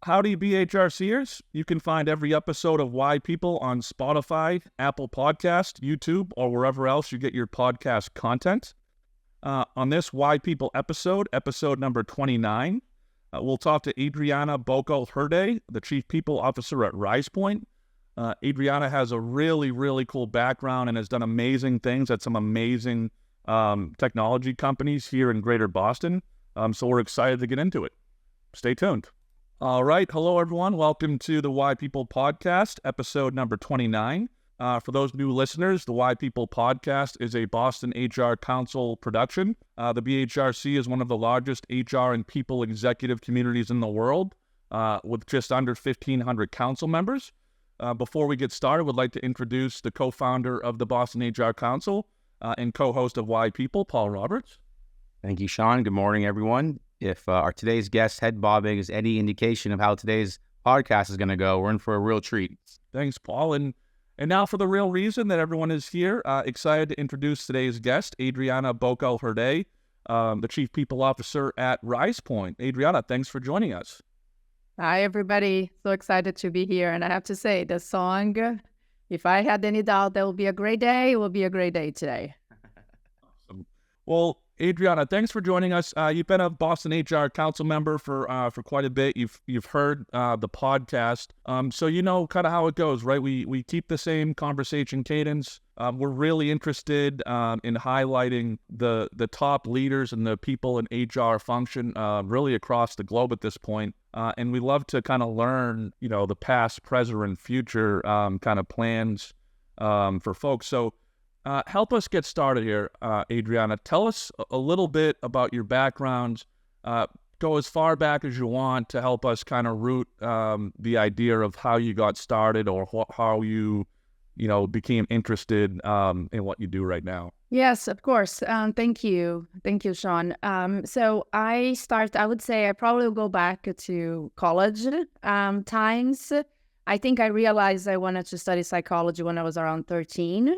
Howdy BHRCers. You can find every episode of Why People on Spotify, Apple Podcast, YouTube, or wherever else you get your podcast content. On this Why People episode number 29, we'll talk to Adriana Bokel Herde, the Chief People Officer at Risepoint. Adriana has a really, really cool background and has done amazing things at some amazing technology companies here in Greater Boston. So we're excited to get into it. Stay tuned. All right. Hello, everyone. Welcome to the Why People Podcast, episode number 29. For those new listeners, the Why People Podcast is a Boston HR Council production. The BHRC is one of the largest HR and people executive communities in the world, with just under 1,500 council members. Before we get started, we'd like to introduce the co-founder of the Boston HR Council and co-host of Why People, Paul Roberts. Thank you, Sean. Good morning, everyone. If our today's guest head bobbing is any indication of how today's podcast is going to go, we're in for a real treat. Thanks, Paul. And now for the real reason that everyone is here, excited to introduce today's guest, Adriana Bokel Herde, the Chief People Officer at Risepoint. Adriana, thanks for joining us. Hi, everybody. So excited to be here. And I have to say, the song, if I had any doubt that will be a great day, it will be a great day today. Awesome. Well, Adriana, thanks for joining us. You've been a Boston HR Council member for quite a bit. You've heard the podcast, so you know kind of how it goes, right? We keep the same conversation cadence. We're really interested in highlighting the top leaders and the people in HR function really across the globe at this point. And we love to kind of learn, you know, the past, present, and future kind of plans for folks. So. Help us get started here, Adriana. Tell us a little bit about your background. Go as far back as you want to help us kind of root the idea of how you got started or how you became interested in what you do right now. Yes, of course. Thank you. Thank you, Sean. So I would say I probably will go back to college times. I think I realized I wanted to study psychology when I was around 13.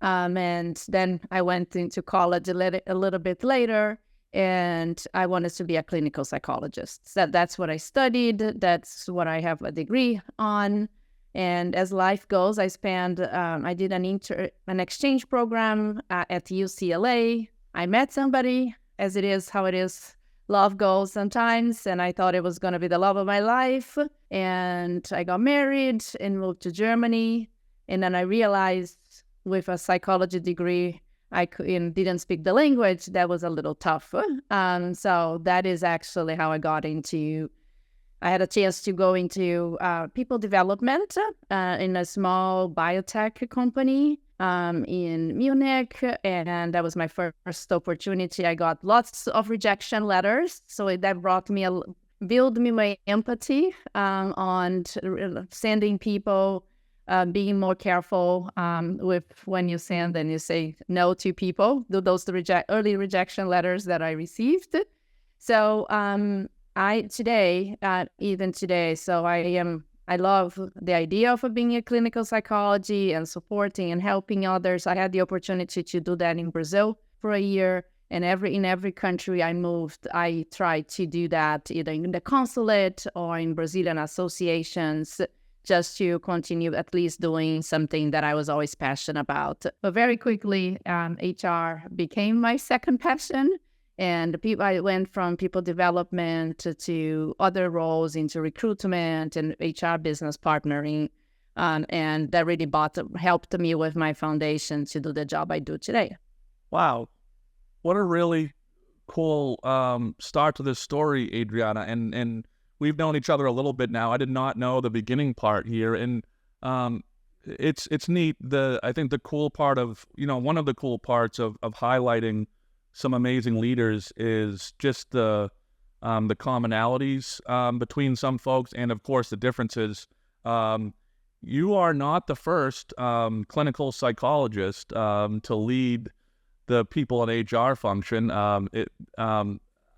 And then I went into college a little bit later, and I wanted to be a clinical psychologist. So that's what I studied. That's what I have a degree on. And as life goes, I did an exchange program at UCLA. I met somebody, as it is how it is. Love goes sometimes, and I thought it was going to be the love of my life. And I got married and moved to Germany. And then I realized with a psychology degree, I didn't speak the language. That was a little tough. So that is actually how I got into. I had a chance to go into people development in a small biotech company in Munich, and that was my first opportunity. I got lots of rejection letters, so that built me my empathy on sending people. Being more careful with when you send and you say no to people, those early rejection letters that I received. So even today, so I love the idea of being a clinical psychology and supporting and helping others. I had the opportunity to do that in Brazil for a year, and in every country I moved, I tried to do that either in the consulate or in Brazilian associations, just to continue at least doing something that I was always passionate about. But very quickly, HR became my second passion. And I went from people development to other roles into recruitment and HR business partnering. And that really helped me with my foundation to do the job I do today. Wow. What a really cool start to this story, Adriana. And we've known each other a little bit now. I did not know the beginning part here, and it's neat. I think the cool part of one of the cool parts of highlighting some amazing leaders is just the commonalities between some folks, and of course the differences. You are not the first clinical psychologist to lead the people in HR function.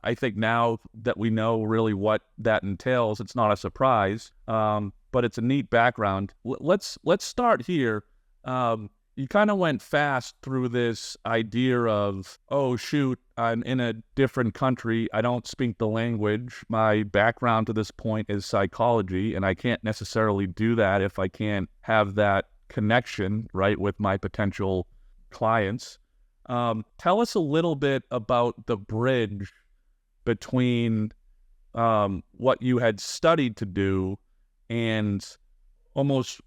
I think now that we know really what that entails, it's not a surprise, but it's a neat background. Let's start here. you kind of went fast through this idea of, oh, shoot, I'm in a different country. I don't speak the language. My background to this point is psychology, and I can't necessarily do that if I can't have that connection, right, with my potential clients. Tell us a little bit about the bridge between what you had studied to do and almost,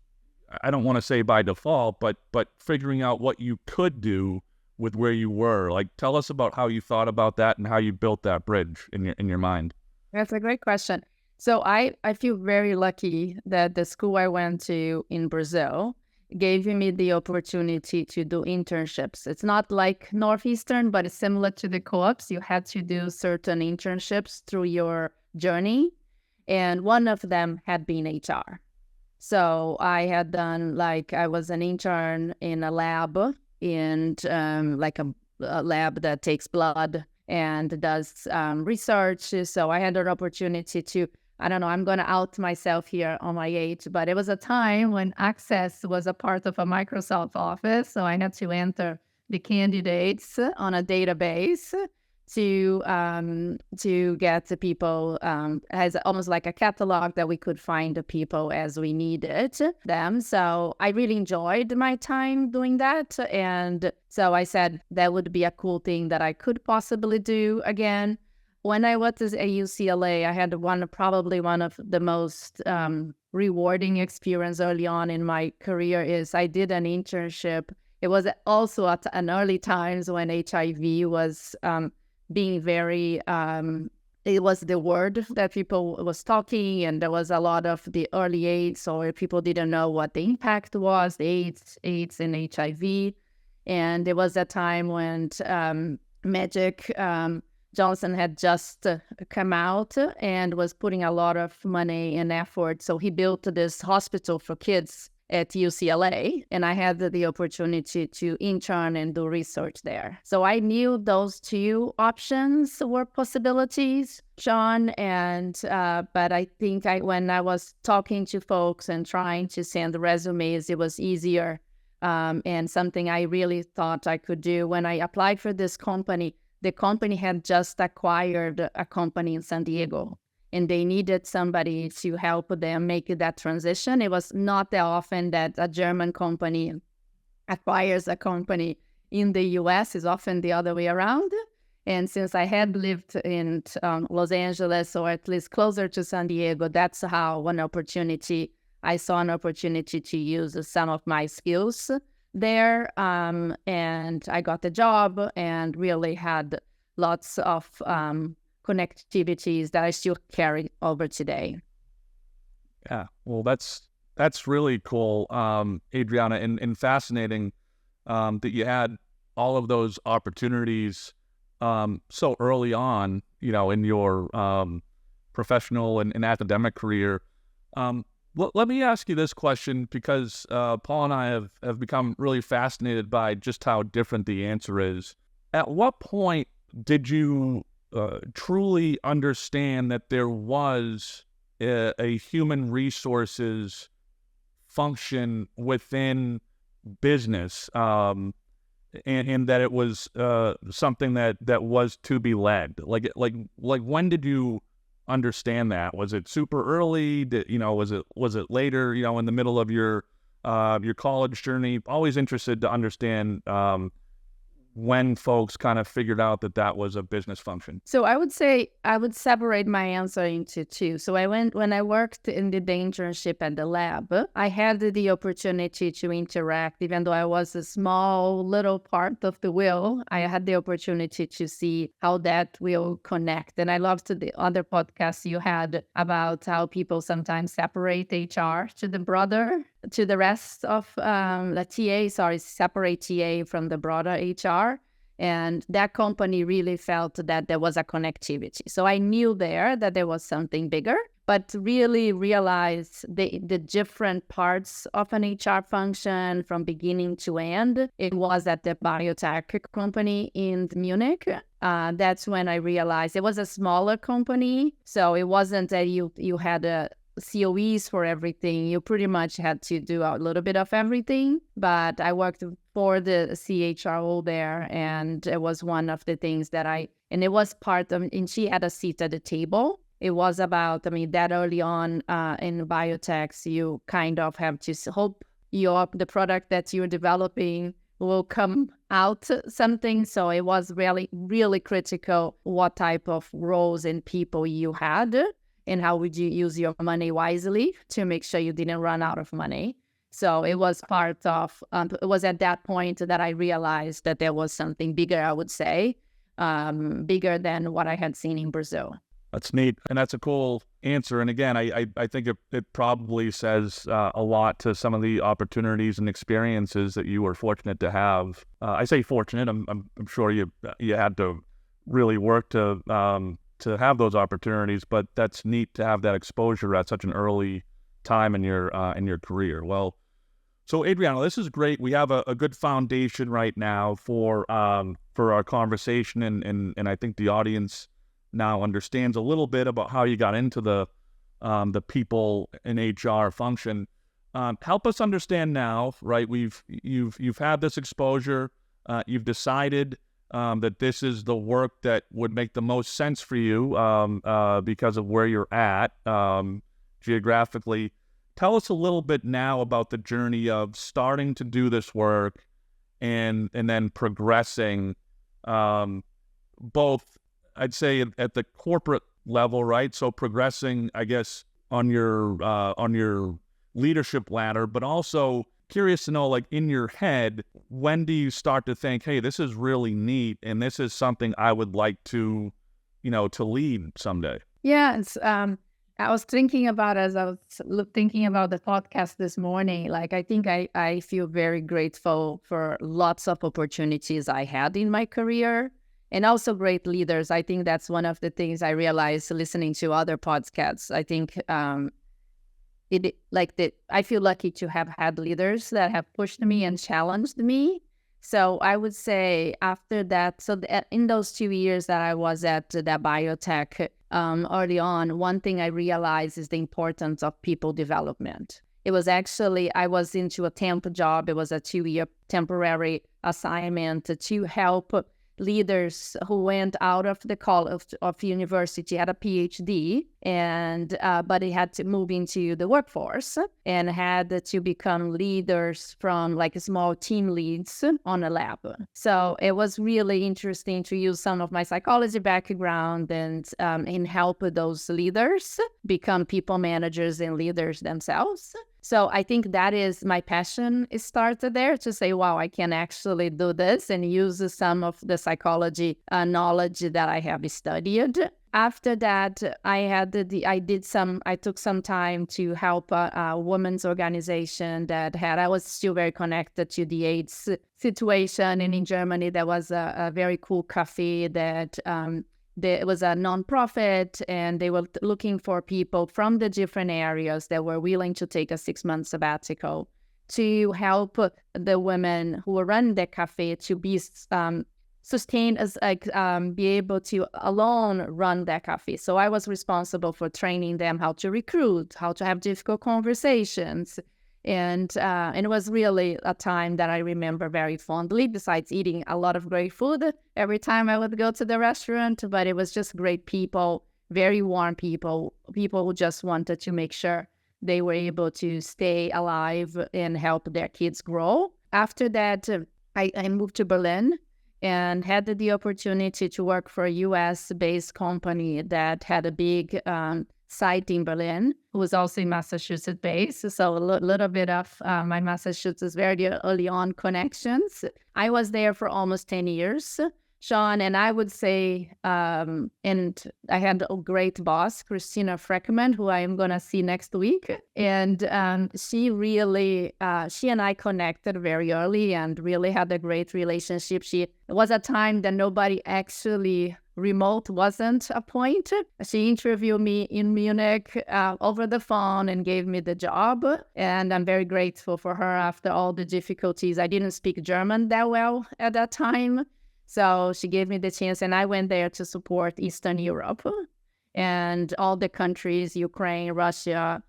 I don't want to say by default, but figuring out what you could do with where you were. Like, tell us about how you thought about that and how you built that bridge in your mind. That's a great question. So I feel very lucky that the school I went to in Brazil gave me the opportunity to do internships. It's not like Northeastern, but it's similar to the co-ops. You had to do certain internships through your journey, and one of them had been HR. So I had done, I was an intern in a lab, and like a lab that takes blood and does research. So I had an opportunity to, I don't know, I'm going to out myself here on my age, but it was a time when Access was a part of a Microsoft Office. So I had to enter the candidates on a database to get the people as almost like a catalog that we could find the people as we needed them. So I really enjoyed my time doing that. And so I said that would be a cool thing that I could possibly do again. When I was at UCLA, I had probably one of the most rewarding experience early on in my career is I did an internship. It was also at an early times when HIV was being very, it was the word that people was talking, and there was a lot of the early AIDS, or people didn't know what the impact was, the AIDS and HIV. And there was a time when Magic Johnson had just come out and was putting a lot of money and effort. So he built this hospital for kids at UCLA, and I had the opportunity to intern and do research there. So I knew those two options were possibilities, Sean, and but I think when I was talking to folks and trying to send resumes, it was easier and something I really thought I could do. When I applied for this company, the company had just acquired a company in San Diego, and they needed somebody to help them make that transition. It was not that often that a German company acquires a company in the US. It's often the other way around. And since I had lived in Los Angeles, or at least closer to San Diego, that's how I saw an opportunity to use some of my skills there. And I got the job and really had lots of connectivities that I still carry over today. Yeah, well, that's really cool, Adriana, and fascinating that you had all of those opportunities so early on, in your professional and academic career. Let me ask you this question, because Paul and I have become really fascinated by just how different the answer is. At what point did you truly understand that there was a human resources function within business, and that it was something that was to be led? Like when did you understand that? Was it super early? Was it later? In the middle of your college journey? Always interested to understand when folks kind of figured out that was a business function. So I would say I would separate my answer into two. So when I worked in the internship at the lab, I had the opportunity to interact. Even though I was a small little part of the wheel, I had the opportunity to see how that will connect. And I loved the other podcasts you had about how people sometimes separate HR to the rest of separate TA from the broader HR. And that company really felt that there was a connectivity. So I knew that there was something bigger, but really realized the different parts of an HR function from beginning to end. It was at the biotech company in Munich. That's when I realized it was a smaller company. So it wasn't that you had COEs for everything. You pretty much had to do a little bit of everything. But I worked for the CHRO there, and it was one of the things and it was part of, and she had a seat at the table. It was about, that early on in biotechs, you kind of have to hope the product that you're developing will come out something. So it was really, really critical what type of roles and people you had and how would you use your money wisely to make sure you didn't run out of money. So it was part of, it was at that point that I realized that there was something bigger, I would say, bigger than what I had seen in Brazil. That's neat. And that's a cool answer. And again, I think it probably says a lot to some of the opportunities and experiences that you were fortunate to have. I say fortunate. I'm sure you had to really work to have those opportunities, but that's neat to have that exposure at such an early time in your career. Well, so Adriana, this is great. We have a good foundation right now for our conversation, and I think the audience now understands a little bit about how you got into the people in HR function. Help us understand now, right? You've had this exposure. You've decided that this is the work that would make the most sense for you because of where you're at geographically. Tell us a little bit now about the journey of starting to do this work and then progressing both, I'd say, at the corporate level, right? So progressing, I guess, on your leadership ladder, but also curious to know, like, in your head, when do you start to think, hey, this is really neat and this is something I would like to lead someday? Yeah, I was thinking about, as I was thinking about the podcast this morning, like, I think I feel very grateful for lots of opportunities I had in my career. And also great leaders. I think that's one of the things I realized listening to other podcasts. I think I feel lucky to have had leaders that have pushed me and challenged me. So I would say after that, in those 2 years that I was at that biotech early on, one thing I realized is the importance of people development. It was actually, I was into a temp job. It was a 2-year temporary assignment to help leaders who went out of the college of university, had a PhD, and but they had to move into the workforce and had to become leaders from like small team leads on a lab. So it was really interesting to use some of my psychology background and help those leaders become people managers and leaders themselves. So I think that is my passion. It started there to say, wow, I can actually do this and use some of the psychology knowledge that I have studied. After that, I took some time to help a women's organization I was still very connected to the AIDS situation. And in Germany, there was a very cool cafe that it was a nonprofit, and they were looking for people from the different areas that were willing to take a 6-month sabbatical to help the women who were running the cafe to be sustained as be able to alone run that cafe. So I was responsible for training them how to recruit, how to have difficult conversations. And it was really a time that I remember very fondly, besides eating a lot of great food every time I would go to the restaurant. But it was just great people, very warm people who just wanted to make sure they were able to stay alive and help their kids grow. After that, I moved to Berlin and had the opportunity to work for a US-based company that had a big site in Berlin, who was also Massachusetts based. So a little bit of my Massachusetts very early on connections. I was there for almost 10 years, Sean, and I would say, and I had a great boss, Christina Freckman, who I am going to see next week. And she and I connected very early and really had a great relationship. It was a time that nobody actually remote wasn't a point. She interviewed me in Munich over the phone and gave me the job. And I'm very grateful for her after all the difficulties. I didn't speak German that well at that time. So she gave me the chance, and I went there to support Eastern Europe. and all the countries, Ukraine, Russia,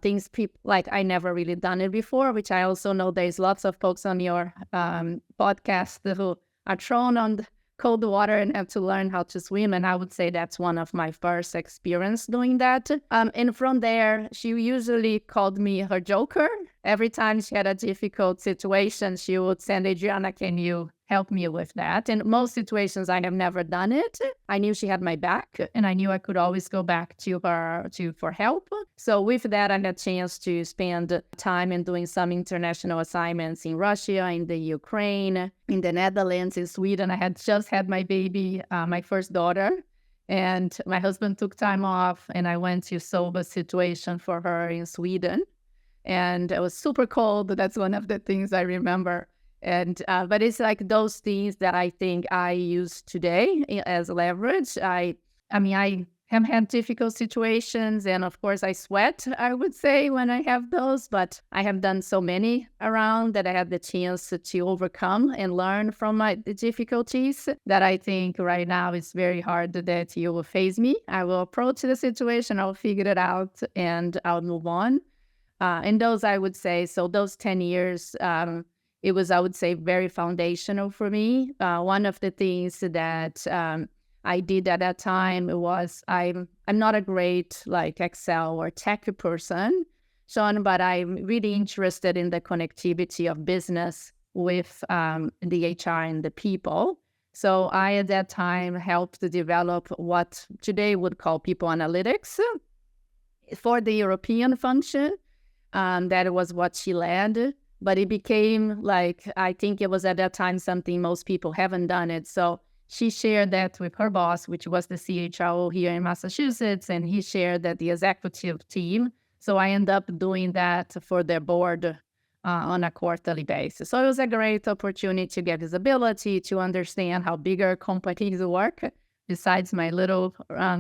things people like I never really done it before, which I also know there's lots of folks on your podcast who are thrown on the cold water and have to learn how to swim. And I would say that's one of my first experience doing that. And from there, she usually called me her joker. Every time she had a difficult situation, she would send, Adriana, can you help me with that? In most situations, I have never done it. I knew she had my back, and I knew I could always go back to her for help. So with that, I had a chance to spend time in doing some international assignments in Russia, in the Ukraine, in the Netherlands, in Sweden. I had just had my baby, my first daughter, and my husband took time off, and I went to solve a situation for her in Sweden. And it was super cold. That's one of the things I remember. And but it's like those things that I think I use today as leverage. I have had difficult situations, and of course I sweat, I would say, when I have those, but I have done so many around that I had the chance to overcome and learn from my difficulties that I think right now it's very hard that you will face me. I will approach the situation, I'll figure it out, and I'll move on. And those, I would say, so those 10 years, it was, I would say, very foundational for me. One of the things that I did at that time was I'm not a great like Excel or tech person, Sean, but I'm really interested in the connectivity of business with the HR and the people. So I, at that time, helped to develop what today would call people analytics for the European function. That was what she led. But it became like, I think it was at that time something most people haven't done it. So she shared that with her boss, which was the CHRO here in Massachusetts, and he shared that the executive team. So I ended up doing that for their board on a quarterly basis. So it was a great opportunity to get visibility, to understand how bigger companies work, besides my little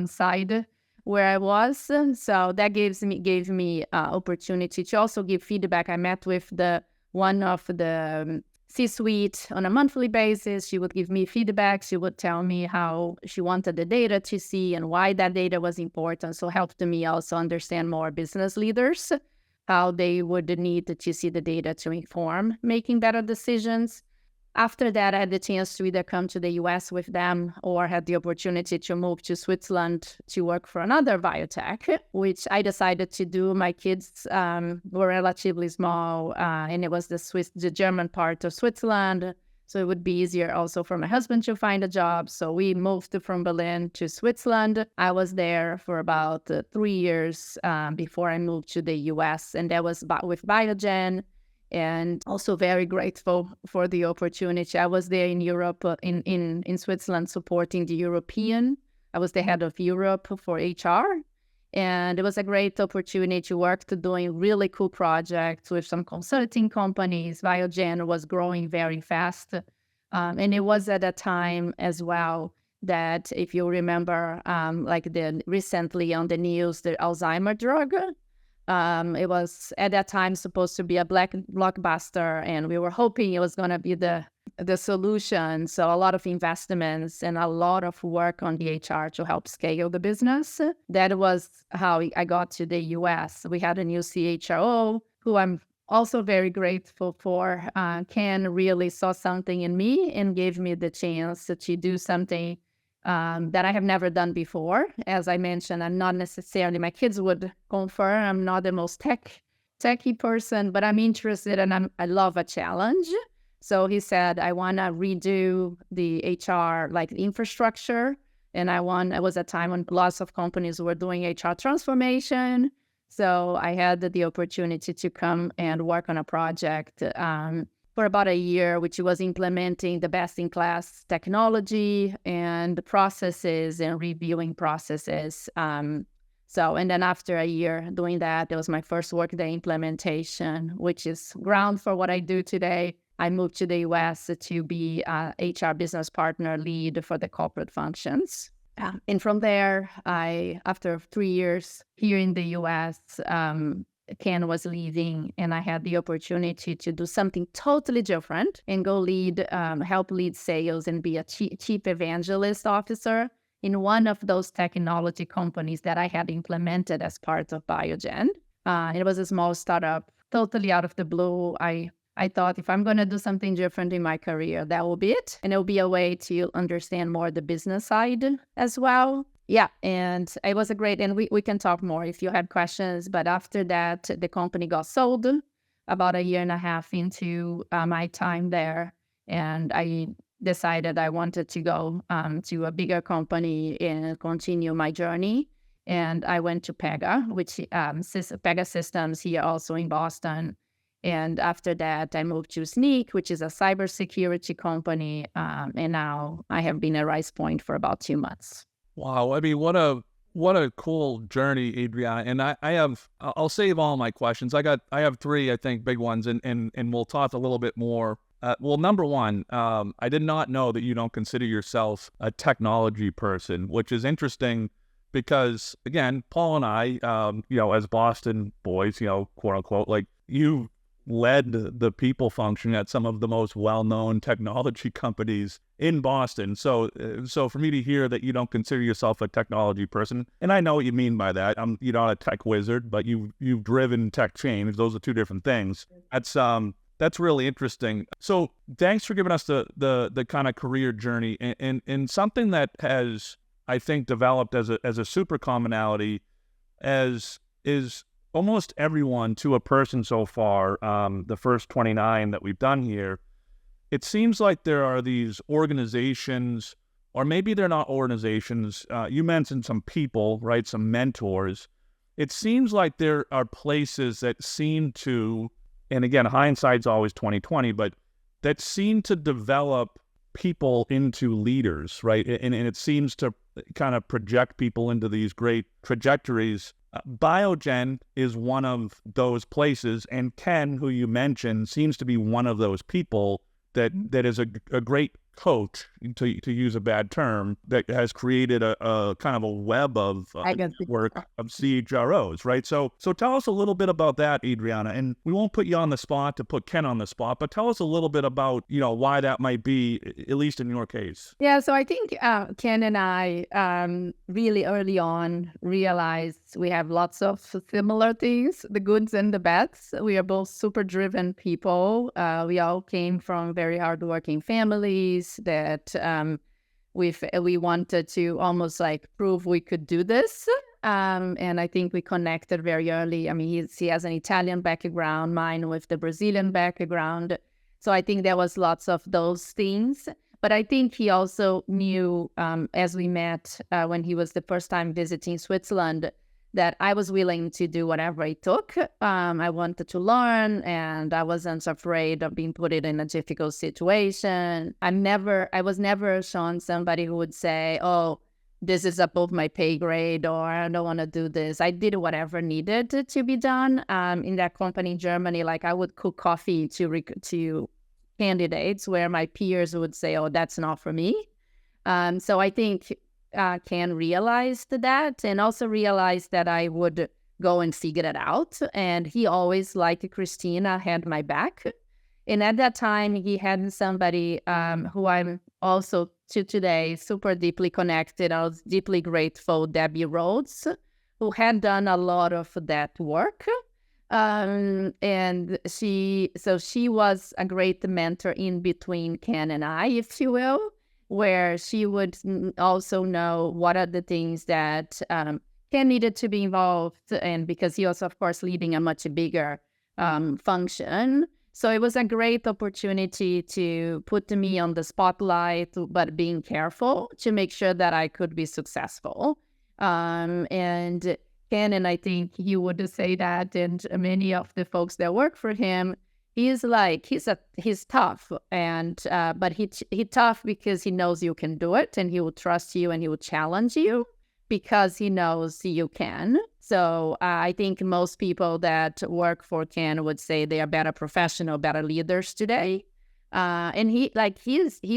side where I was. So that gave me opportunity to also give feedback. I met with one of the C-suite on a monthly basis. She would give me feedback. She would tell me how she wanted the data to see and why that data was important. So helped me also understand more business leaders, how they would need to see the data to inform making better decisions. After that, I had the chance to either come to the US with them or had the opportunity to move to Switzerland to work for another biotech, which I decided to do. My kids were relatively small, and it was the German part of Switzerland. So it would be easier also for my husband to find a job. So we moved from Berlin to Switzerland. I was there for about 3 years before I moved to the US, and that was with Biogen. And also very grateful for the opportunity. I was there in Europe, in Switzerland, supporting the European. I was the head of Europe for HR. And it was a great opportunity to work to doing really cool projects with some consulting companies. Biogen was growing very fast. And it was at a time as well that, if you remember, recently on the news, the Alzheimer drug. It was at that time supposed to be a blockbuster, and we were hoping it was going to be the solution. So a lot of investments and a lot of work on the HR to help scale the business. That was how I got to the US. We had a new CHRO who I'm also very grateful for. Ken really saw something in me and gave me the chance to do something that I have never done before. As I mentioned, I'm not necessarily, my kids would confirm, I'm not the most techy person, but I'm interested and I love a challenge. So he said, I want to redo the HR infrastructure. And it was a time when lots of companies were doing HR transformation. So I had the opportunity to come and work on a project for about a year, which was implementing the best-in-class technology and processes and reviewing processes. And then after a year doing that, it was my first Workday implementation, which is ground for what I do today. I moved to the US to be HR business partner lead for the corporate functions. And from there, after 3 years here in the US, Ken was leaving, and I had the opportunity to do something totally different and go help lead sales and be a chief evangelist officer. in one of those technology companies that I had implemented as part of Biogen. It was a small startup, totally out of the blue. I thought if I'm going to do something different in my career, that will be it. And it'll be a way to understand more the business side as well. Yeah, and it was a great, and we can talk more if you have questions. But after that, the company got sold about a year and a half into my time there. And I decided I wanted to go to a bigger company and continue my journey. And I went to Pega, which Pega Systems here also in Boston. And after that, I moved to Sneak, which is a cybersecurity company. And now I have been at Risepoint for about 2 months. Wow. I mean, what a cool journey, Adriana. And I'll save all my questions. I have three, I think, big ones, and we'll talk a little bit more. Well, number one, I did not know that you don't consider yourself a technology person, which is interesting because, again, Paul and I, as Boston boys, quote unquote, like you led the people function at some of the most well-known technology companies in Boston. So for me to hear that you don't consider yourself a technology person, and I know what you mean by that. You're not a tech wizard, but you've driven tech change. Those are two different things. That's really interesting. So thanks for giving us the kind of career journey and something that has, I think, developed as a super commonality is almost everyone to a person so far, the first 29 that we've done here, it seems like there are these organizations, or maybe they're not organizations. You mentioned some people, right? Some mentors. It seems like there are places that seem to, and again, hindsight's always 20/20, but that seem to develop people into leaders, right? And it seems to kind of project people into these great trajectories. Biogen is one of those places, and Ken, who you mentioned, seems to be one of those people that is a great coach, to use a bad term, that has created a kind of a web of work of CHROs, right? So tell us a little bit about that, Adriana, and we won't put you on the spot to put Ken on the spot, but tell us a little bit about, why that might be, at least in your case. Yeah, so I think Ken and I really early on realized we have lots of similar things, the goods and the bads. We are both super driven people. We all came from very hardworking families that we wanted to almost like prove we could do this. And I think we connected very early. I mean, he has an Italian background, mine with the Brazilian background. So I think there was lots of those things. But I think he also knew, as we met when he was the first time visiting Switzerland, that I was willing to do whatever it took. I wanted to learn, and I wasn't afraid of being put in a difficult situation. I was never shown somebody who would say, "Oh, this is above my pay grade," or "I don't want to do this." I did whatever needed to be done. In that company in Germany, like I would cook coffee to candidates where my peers would say, "Oh, that's not for me." So I think Ken realized that, and also realized that I would go and figure it out. And he always, like Christina, had my back. And at that time, he had somebody who I'm also to today super deeply connected. I was deeply grateful, Debbie Rhodes, who had done a lot of that work. And she was a great mentor in between Ken and I, if you will, where she would also know what are the things that Ken needed to be involved in, because he was, of course, leading a much bigger function. So it was a great opportunity to put me on the spotlight, but being careful to make sure that I could be successful. And Ken, and I think he would say that, and many of the folks that work for him, he's tough, and but he tough because he knows you can do it, and he will trust you, and he will challenge you because he knows you can. So I think most people that work for Ken would say they are better professional, better leaders today. And he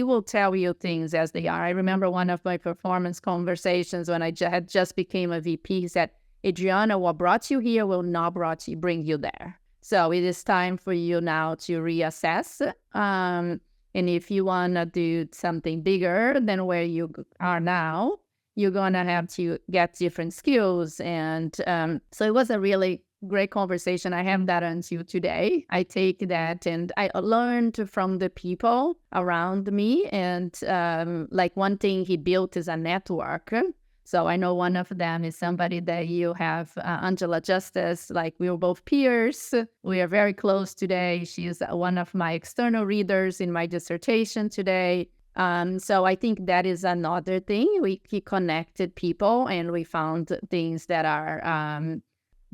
will tell you things as they are. I remember one of my performance conversations when I had just became a VP. He said, "Adriana, what brought you here will not bring you there. So it is time for you now to reassess. And if you want to do something bigger than where you are now, you're going to have to get different skills. And so it was a really great conversation. I have that until today. I take that and I learned from the people around me. And like one thing he built is a network. So I know one of them is somebody that you have, Angela Justice, like we were both peers. We are very close today. She is one of my external readers in my dissertation today. So I think that is another thing. We connected people and we found things that are,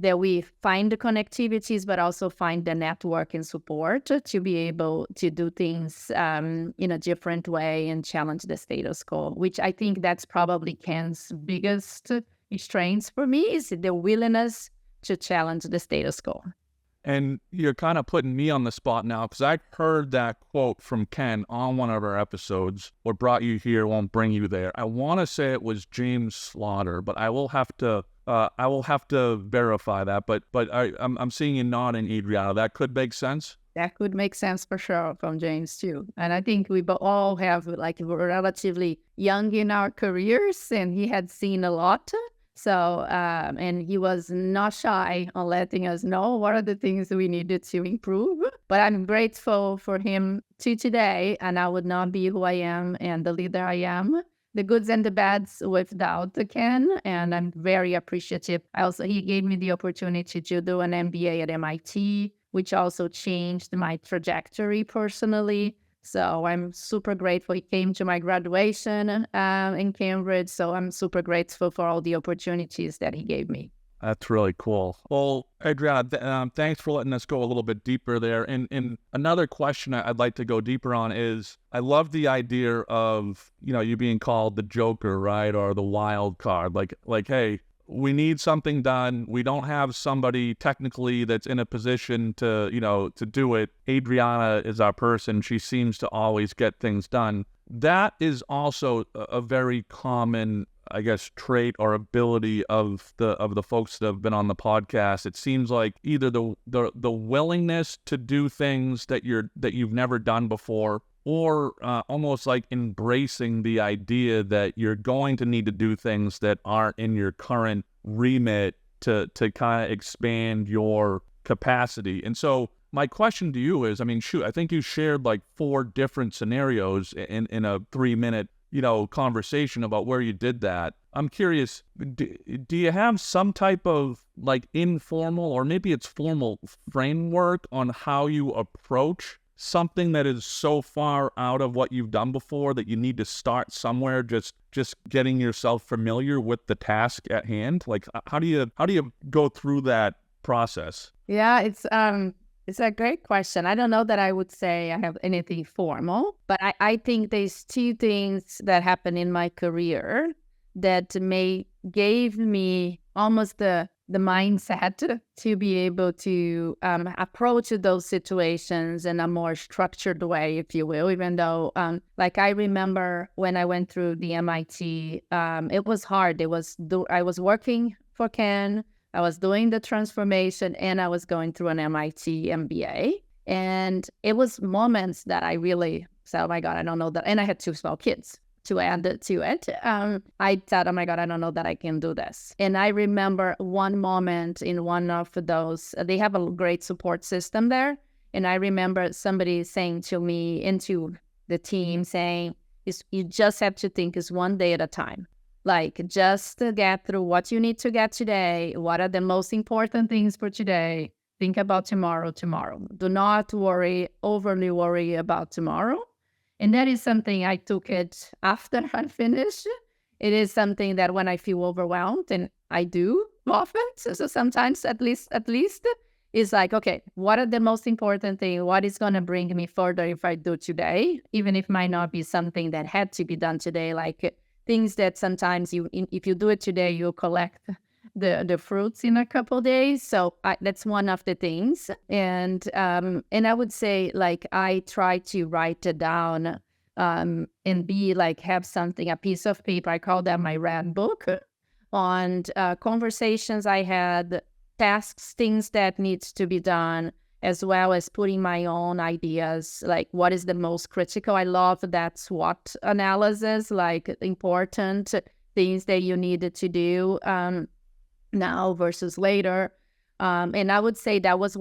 that we find the connectivities, but also find the network and support to be able to do things in a different way and challenge the status quo, which I think that's probably Ken's biggest strengths for me, is the willingness to challenge the status quo. And you're kind of putting me on the spot now, because I heard that quote from Ken on one of our episodes. What brought you here won't bring you there. I want to say it was James Slaughter, but I will have to verify that. But I'm seeing you nodding, Adriana. That could make sense. That could make sense for sure from James too. And I think we all have, like, we're relatively young in our careers, and he had seen a lot. So, and he was not shy on letting us know what are the things we needed to improve. But I'm grateful for him today, and I would not be who I am and the leader I am, the goods and the bads, without Ken. And I'm very appreciative. He gave me the opportunity to do an MBA at MIT, which also changed my trajectory personally. So I'm super grateful. He came to my graduation in Cambridge. So I'm super grateful for all the opportunities that he gave me. That's really cool. Well, Adriana, thanks for letting us go a little bit deeper there. And another question I'd like to go deeper on is, I love the idea of, you being called the Joker, right? Or the wild card. Like, hey, we need something done. We don't have somebody technically that's in a position to do it. Adriana is our person. She seems to always get things done. That is also a very common, I guess, trait or ability of the folks that have been on the podcast. It seems like either the willingness to do things that you've never done before, or almost like embracing the idea that you're going to need to do things that aren't in your current remit to kind of expand your capacity. And so my question to you is, I think you shared like 4 different scenarios in a 3-minute, conversation about where you did that. I'm curious, do you have some type of like informal or maybe it's formal framework on how you approach something that is so far out of what you've done before that you need to start somewhere, just getting yourself familiar with the task at hand? Like, how do you go through that process? Yeah, it's a great question. I don't know that I would say I have anything formal, but I think there's 2 things that happened in my career that gave me almost the mindset to be able to approach those situations in a more structured way, if you will, even though, like, I remember when I went through the MIT, it was hard. I was working for Ken, I was doing the transformation, and I was going through an MIT MBA. And it was moments that I really said, oh my God, I don't know that. And I had 2 small kids to add to it. I thought, oh my God, I don't know that I can do this. And I remember one moment in one of those, they have a great support system there. And I remember somebody saying to me, into the team, saying, you just have to think is one day at a time. Like, just to get through what you need to get today. What are the most important things for today? Think about tomorrow. Do not overly worry about tomorrow. And that is something I took it after I finished. It is something that when I feel overwhelmed, and I do often, so sometimes at least, is like, okay, what are the most important things? What is going to bring me further if I do today? Even if it might not be something that had to be done today, like things that sometimes if you do it today, you'll collect the fruits in a couple of days. So that's one of the things. And I would say, like, I try to write it down and be like, have something, a piece of paper. I call that my red book, on conversations I had, tasks, things that needs to be done, as well as putting my own ideas, like what is the most critical. I love that SWOT analysis, like important things that you needed to do now versus later. And I would say that was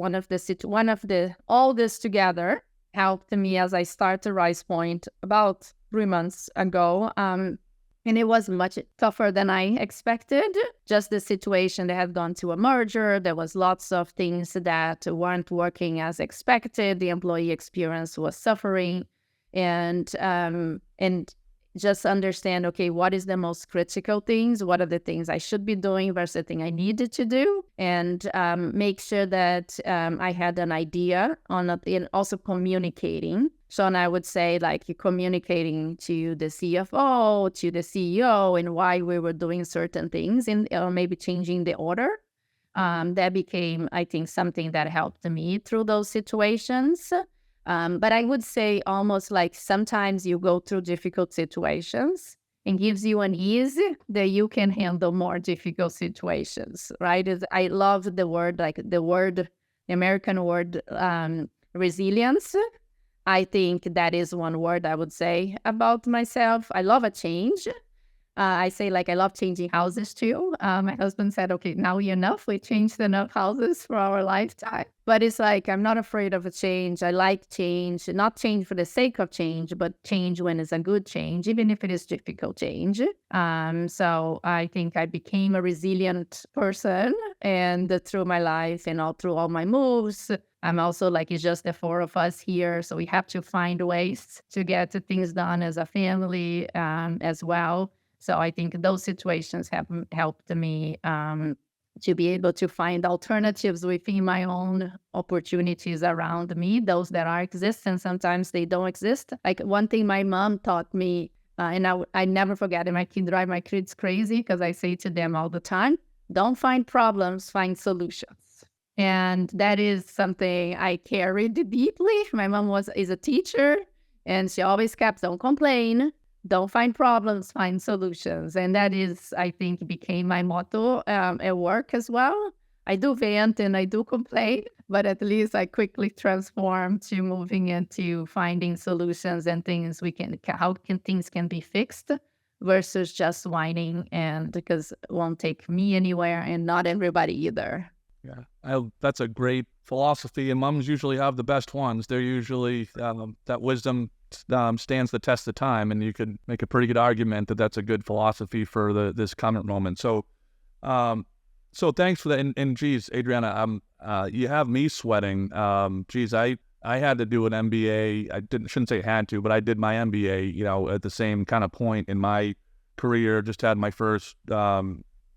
all this together helped me as I started Risepoint about 3 months ago. And it was much tougher than I expected. Just the situation that had gone to a merger. There was lots of things that weren't working as expected. The employee experience was suffering. And just understand, okay, what is the most critical things? What are the things I should be doing versus the thing I needed to do? And make sure that I had an idea on it, and also communicating. So, and I would say like communicating to the CFO, to the CEO, and why we were doing certain things, or maybe changing the order. That became, I think, something that helped me through those situations. But I would say almost like sometimes you go through difficult situations and gives you an ease that you can handle more difficult situations, right? I love the American word, resilience. I think that is one word I would say about myself. I love a change. I say like I love changing houses too. My husband said, okay, now enough. We changed enough houses for our lifetime. But it's like I'm not afraid of a change. I like change, not change for the sake of change, but change when it's a good change, even if it is difficult change. So I think I became a resilient person, and through my life and through all my moves. I'm also like, it's just the four of us here. So we have to find ways to get things done as a family as well. So I think those situations have helped me to be able to find alternatives within my own opportunities around me, those that are existent. Sometimes they don't exist. Like one thing my mom taught me, and I never forget it, I can drive my kids crazy because I say to them all the time, don't find problems, find solutions. And that is something I carried deeply. My mom is a teacher, and she always kept, don't complain. Don't find problems, find solutions. And that is, I think, became my motto at work as well. I do vent and I do complain, but at least I quickly transform to moving into finding solutions and things things can be fixed versus just whining, and because it won't take me anywhere and not everybody either. Yeah, that's a great philosophy, and moms usually have the best ones. They're usually, that wisdom stands the test of time, and you could make a pretty good argument that that's a good philosophy for this current moment. So thanks for that. And geez, Adriana, you have me sweating. Geez, I had to do an MBA. Shouldn't say had to, but I did my MBA, at the same kind of point in my career. Just had my first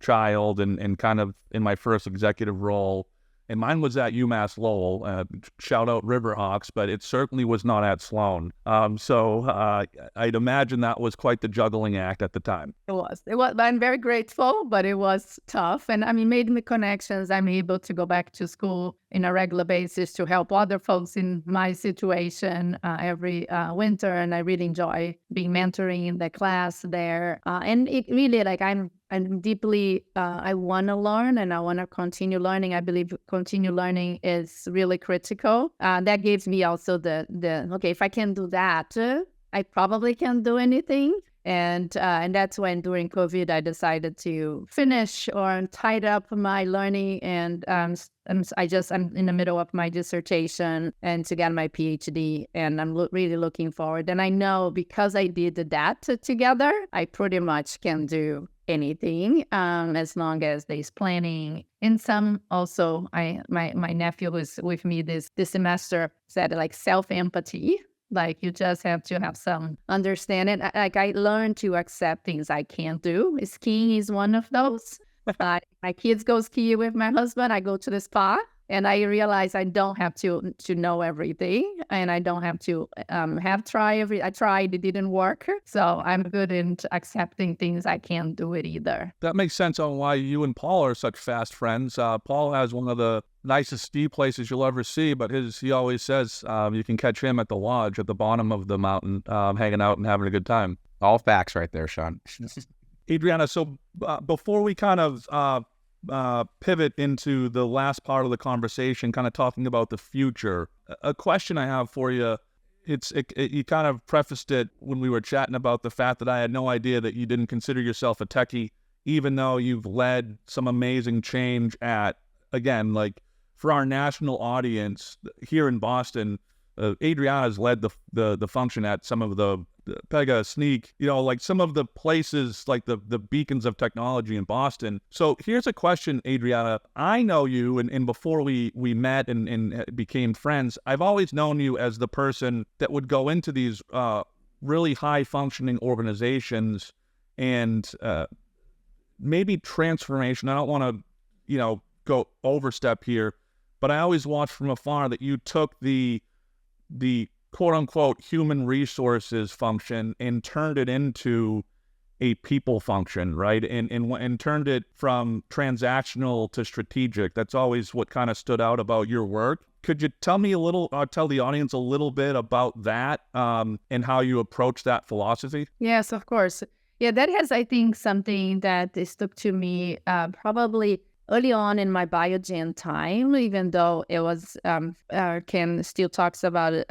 child and kind of in my first executive role. And mine was at UMass Lowell. Shout out Riverhawks, but it certainly was not at Sloan. So I'd imagine that was quite the juggling act at the time. It was. I'm very grateful, but it was tough. And I mean, made me connections. I'm able to go back to school in a regular basis to help other folks in my situation every winter. And I really enjoy being mentoring in the class there. And it really, like, I'm deeply, I want to learn and I want to continue learning. I believe continue learning is really critical. That gives me also okay, if I can do that, I probably can do anything. And that's when during COVID, I decided to finish or tied up my learning. And I'm in the middle of my dissertation and to get my PhD. And I'm really looking forward. And I know because I did that together, I pretty much can do anything as long as there's planning. And some also, my nephew was with me this semester said like self-empathy. Like you just have to have some understanding. Like I learned to accept things I can't do. Skiing is one of those. My kids go ski with my husband. I go to the spa. And I realize I don't have to know everything, and I don't have to I tried, it didn't work. So I'm good in accepting things I can't do it either. That makes sense on why you and Paul are such fast friends. Paul has one of the nicest ski places you'll ever see, but he always says you can catch him at the lodge at the bottom of the mountain, hanging out and having a good time. All facts right there, Sean. Adriana, so before we kind of pivot into the last part of the conversation, kind of talking about the future, a question I have for you, you kind of prefaced it when we were chatting about the fact that I had no idea that you didn't consider yourself a techie, even though you've led some amazing change at, again, like for our national audience here in Boston, Adriana's led the function at some of the Pega, Sneak, like some of the places, like the beacons of technology in Boston. So here's a question, Adriana. I know you, and before we met and became friends, I've always known you as the person that would go into these really high-functioning organizations and maybe transformation. I don't want to, go overstep here, but I always watched from afar that you took the quote-unquote human resources function and turned it into a people function, right? And turned it from transactional to strategic. That's always what kind of stood out about your work. Could you tell me tell the audience a little bit about that and how you approach that philosophy? Yes, of course. Yeah, that has, I think, something that stuck to me probably early on in my Biogen time, even though it was, Ken still talks about it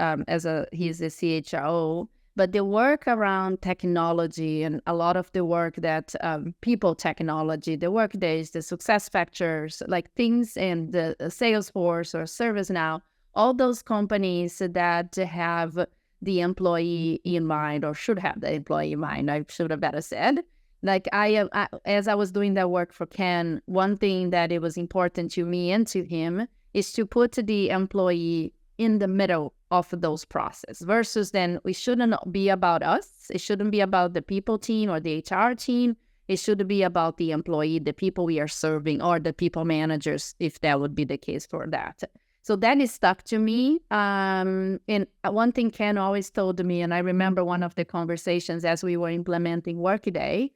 he's a CHRO, but the work around technology and a lot of the work that people technology, the Workdays, the success factors, like things in the Salesforce or ServiceNow, all those companies that have the employee in mind or should have the employee in mind, I should have better said. Like as I was doing that work for Ken, one thing that it was important to me and to him is to put the employee in the middle of those process versus then we shouldn't be about us. It shouldn't be about the people team or the HR team. It should be about the employee, the people we are serving, or the people managers, if that would be the case for that. So that is stuck to me. And one thing Ken always told me, and I remember one of the conversations as we were implementing Workday,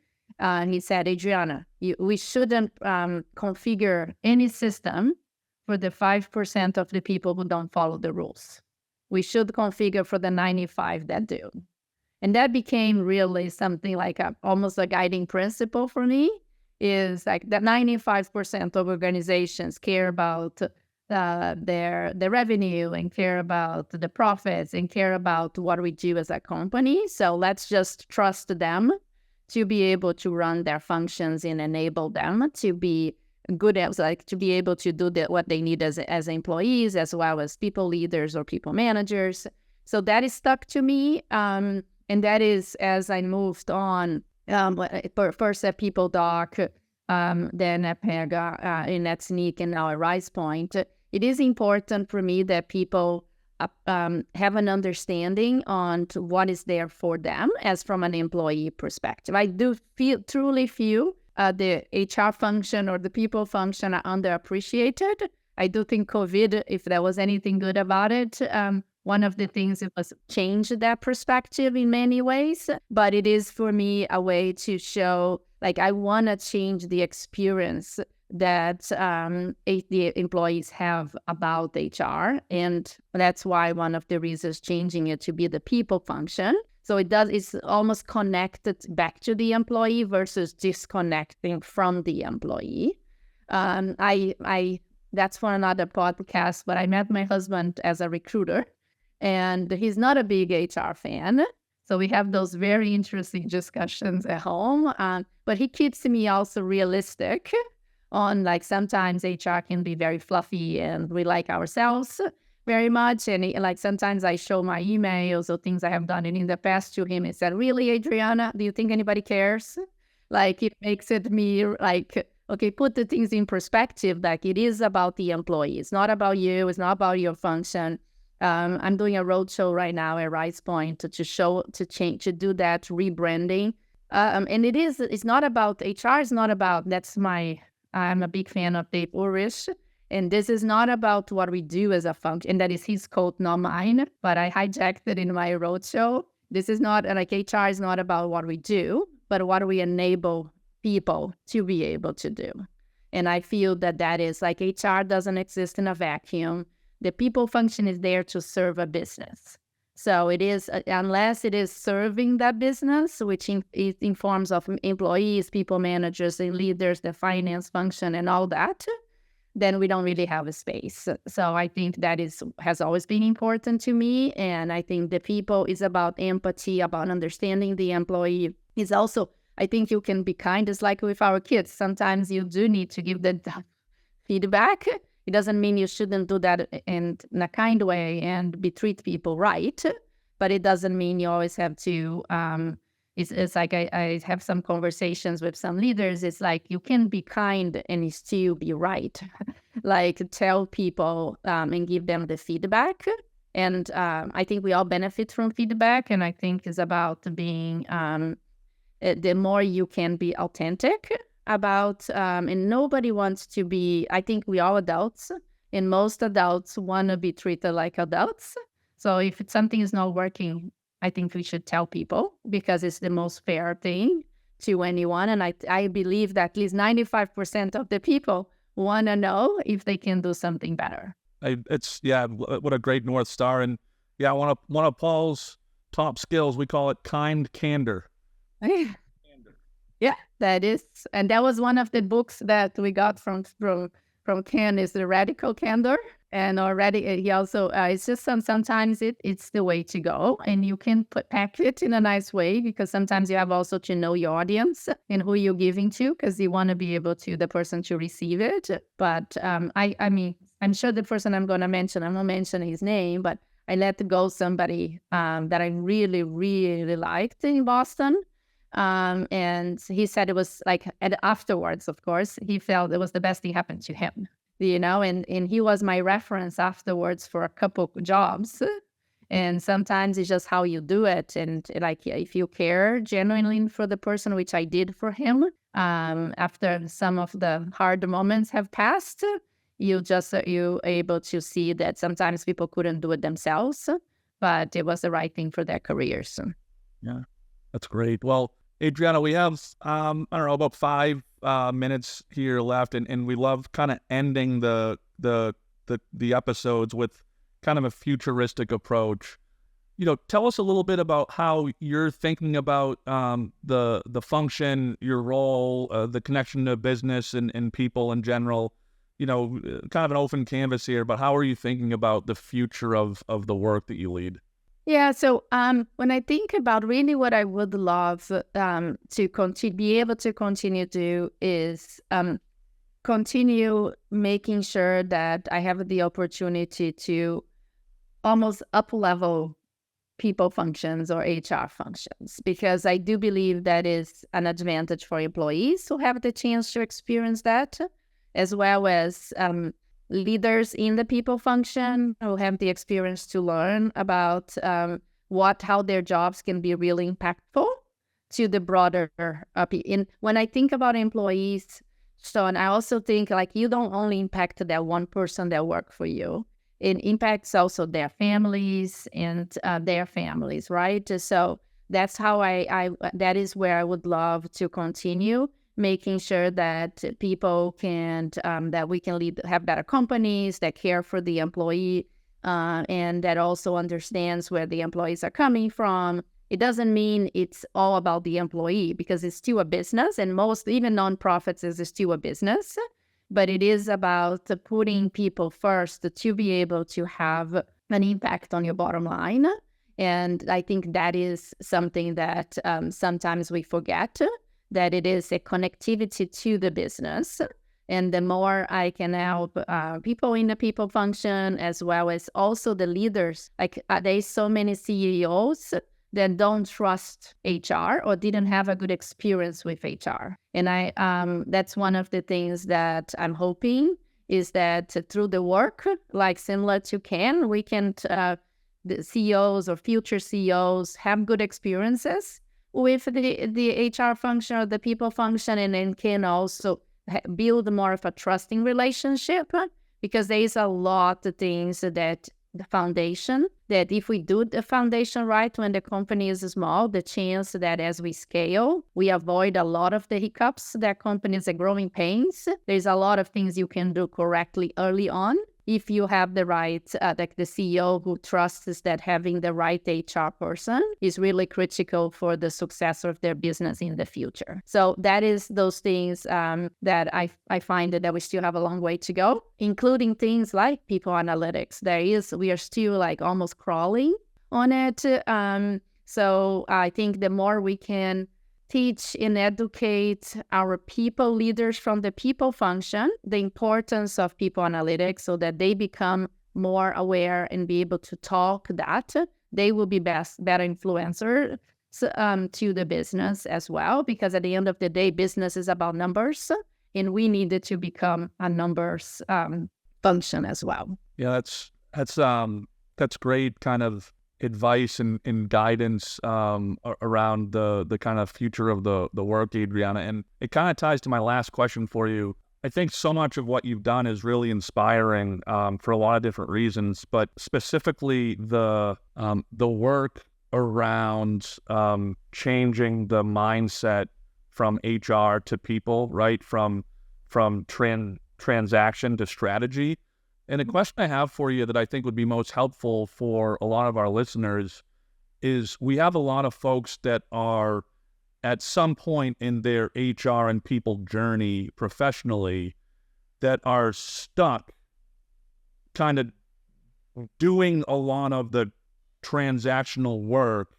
he said, Adriana, we shouldn't configure any system for the 5% of the people who don't follow the rules. We should configure for the 95 that do. And that became really something like almost a guiding principle for me, is like that 95% of organizations care about their revenue and care about the profits and care about what we do as a company. So let's just trust them to be able to run their functions and enable them to be good at, like, to be able to do what they need as employees, as well as people leaders or people managers. So that is stuck to me. And that is, as I moved on, first at People Doc, then at Pega, in at Sneak, and now at Risepoint. It is important for me that people have an understanding on what is there for them as from an employee perspective. I do truly feel the HR function or the people function are underappreciated. I do think COVID, if there was anything good about it, one of the things it was change that perspective in many ways. But it is for me a way to show, like, I want to change the experience that the employees have about HR. And that's why one of the reasons changing it to be the people function. So it's almost connected back to the employee versus disconnecting from the employee. That's for another podcast, but I met my husband as a recruiter, and he's not a big HR fan. So we have those very interesting discussions at home. But he keeps me also realistic on, like, sometimes HR can be very fluffy and we like ourselves very much. And like sometimes I show my emails or things I have done in the past to him and said, really, Adriana, do you think anybody cares? Like, it makes it me like, okay, put the things in perspective. Like, it is about the employee. It's not about you. It's not about your function. I'm doing a roadshow right now at Risepoint to do that rebranding. And it's not about HR. It's not about, I'm a big fan of Dave Ulrich. And this is not about what we do as a function. And that is his quote, not mine, but I hijacked it in my roadshow. This is not, like, HR is not about what we do, but what we enable people to be able to do. And I feel that is, like, HR doesn't exist in a vacuum. The people function is there to serve a business. So it is, unless it is serving that business, which it informs of employees, people managers, and leaders, the finance function and all that, then we don't really have a space. So I think that has always been important to me. And I think the people is about empathy, about understanding the employee. Is also, I think you can be kind, just like with our kids. Sometimes you do need to give them feedback. It doesn't mean you shouldn't do that in a kind way and treat people right, but it doesn't mean you always have to. It's like I have some conversations with some leaders. It's like you can be kind and still be right. Like tell people and give them the feedback. And I think we all benefit from feedback. And I think it's about being, the more you can be authentic about, and nobody wants to be, I think we all adults, and most adults want to be treated like adults. So if something is not working, I think we should tell people because it's the most fair thing to anyone. And I believe that at least 95% of the people want to know if they can do something better. What a great North Star. And yeah, one of Paul's top skills, we call it kind candor. Yeah, that is. And that was one of the books that we got from Ken, is the Radical Candor. And already he also, it's just sometimes it's the way to go. And you can pack it in a nice way because sometimes you have also to know your audience and who you're giving to because you want to be able to, the person to receive it. But I mean, I'm sure the person I'm going to mention, I'm not mentioning his name, but I let go somebody that I really, really liked in Boston. And he said it was like, and afterwards, of course, he felt it was the best thing happened to him. And he was my reference afterwards for a couple jobs. And sometimes it's just how you do it. And like, if you care genuinely for the person, which I did for him, after some of the hard moments have passed, you're able to see that sometimes people couldn't do it themselves, but it was the right thing for their careers. Yeah, that's great. Well, Adriana, we have, I don't know, about 5 minutes here left, and we love kind of ending the episodes with kind of a futuristic approach. Tell us a little bit about how you're thinking about the function, your role, the connection to business and people in general. Kind of an open canvas here, but how are you thinking about the future of the work that you lead? Yeah, so when I think about really what I would love to be able to continue to do is continue making sure that I have the opportunity to almost up-level people functions or HR functions, because I do believe that is an advantage for employees who have the chance to experience that, as well as leaders in the people function who have the experience to learn about how their jobs can be really impactful to the broader. When I think about employees, Sean, I also think like you don't only impact that one person that work for you. It impacts also their families and their families, right? So that's how that is where I would love to continue, making sure that people can, that we can have better companies that care for the employee and that also understands where the employees are coming from. It doesn't mean it's all about the employee because it's still a business, and even nonprofits is still a business, but it is about putting people first to be able to have an impact on your bottom line. And I think that is something that sometimes we forget, that it is a connectivity to the business. And the more I can help people in the people function, as well as also the leaders, like there's so many CEOs that don't trust HR or didn't have a good experience with HR. And that's one of the things that I'm hoping is that through the work, like similar to Ken, we can, the CEOs or future CEOs have good experiences with the HR function or the people function, and then can also build more of a trusting relationship, because there is a lot of things that the foundation, that if we do the foundation right when the company is small, the chance that as we scale, we avoid a lot of the hiccups that companies are growing pains. There's a lot of things you can do correctly early on if you have the right, like the CEO who trusts that having the right HR person is really critical for the success of their business in the future. So that is those things that I find that we still have a long way to go, including things like people analytics. We are still like almost crawling on it. So I think the more we can teach and educate our people leaders from the people function, the importance of people analytics so that they become more aware and be able to talk that, they will be better influencers to the business as well. Because at the end of the day, business is about numbers, and we needed to become a numbers function as well. Yeah, that's great kind of advice and guidance around the kind of future of the work, Adriana. And it kind of ties to my last question for you. I think so much of what you've done is really inspiring for a lot of different reasons, but specifically the work around changing the mindset from HR to people, right? From transaction to strategy. And a question I have for you that I think would be most helpful for a lot of our listeners is we have a lot of folks that are at some point in their HR and people journey professionally that are stuck kind of doing a lot of the transactional work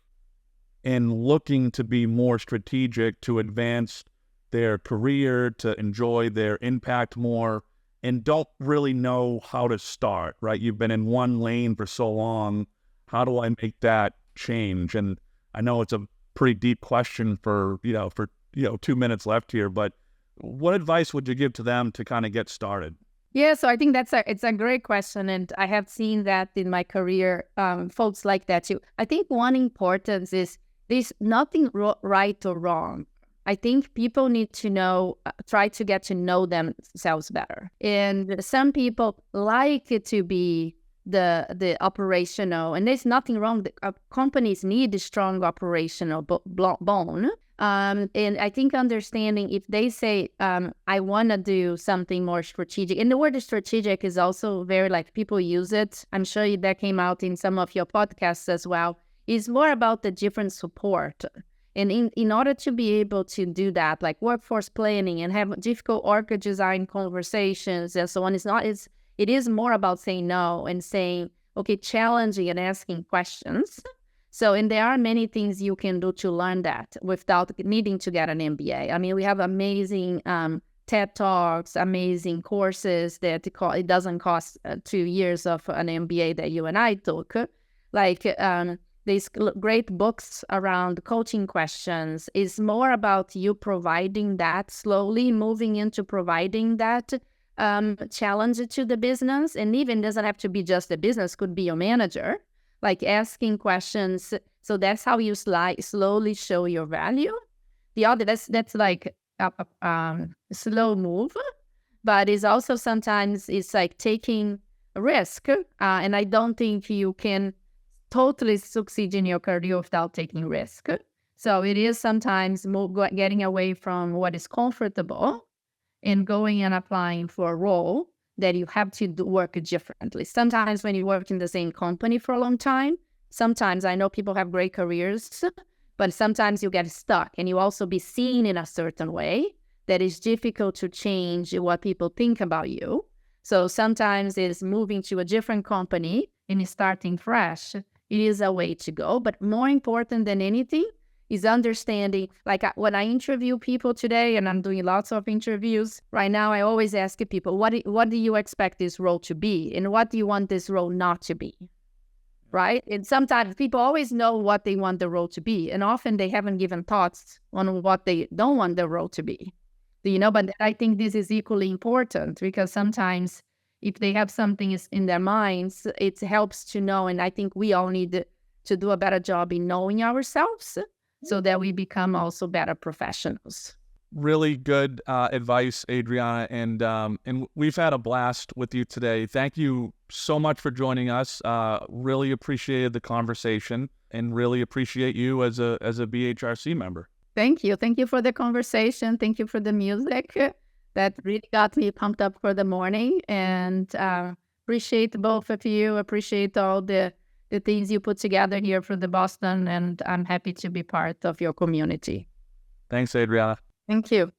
and looking to be more strategic to advance their career, to enjoy their impact more, and don't really know how to start, right? You've been in one lane for so long. How do I make that change? And I know it's a pretty deep question for 2 minutes left here, but what advice would you give to them to kind of get started? Yeah, so I think it's a great question, and I have seen that in my career, folks like that too. I think one importance is there's nothing right or wrong. I think people need to know, try to get to know themselves better. And some people like it to be the operational, and there's nothing wrong. Companies need a strong operational bone. And I think understanding if they say, I want to do something more strategic, and the word strategic is also very like people use it. I'm sure that came out in some of your podcasts as well. It's more about the different support. And in order to be able to do that, like workforce planning and have difficult org design conversations and so on, it is more about saying no and saying, okay, challenging and asking questions. So, and there are many things you can do to learn that without needing to get an MBA. I mean, we have amazing TED Talks, amazing courses that it doesn't cost 2 years of an MBA that you and I took. Like, these great books around coaching questions is more about you providing that, slowly moving into providing that challenge to the business. And even doesn't have to be just the business, could be your manager, like asking questions. So that's how you slowly show your value. The other, that's like a slow move, but it's also sometimes it's like taking a risk. And I don't think you can totally succeed in your career without taking risk. So it is sometimes getting away from what is comfortable and going and applying for a role that you have to work differently. Sometimes when you work in the same company for a long time, sometimes I know people have great careers, but sometimes you get stuck and you also be seen in a certain way that is difficult to change what people think about you. So sometimes it's moving to a different company and starting fresh. It is a way to go, but more important than anything is understanding, like when I interview people today, and I'm doing lots of interviews right now, I always ask people, what do you expect this role to be? And what do you want this role not to be? Right? And sometimes people always know what they want the role to be, and often they haven't given thoughts on what they don't want the role to be. But I think this is equally important because sometimes if they have something in their minds, it helps to know. And I think we all need to do a better job in knowing ourselves so that we become also better professionals. Really good advice, Adriana. And we've had a blast with you today. Thank you so much for joining us. Really appreciated the conversation and really appreciate you as a BHRC member. Thank you. Thank you for the conversation. Thank you for the music. That really got me pumped up for the morning. And Appreciate both of you. Appreciate all the things you put together here for the Boston, and I'm happy to be part of your community. Thanks, Adriana. Thank you.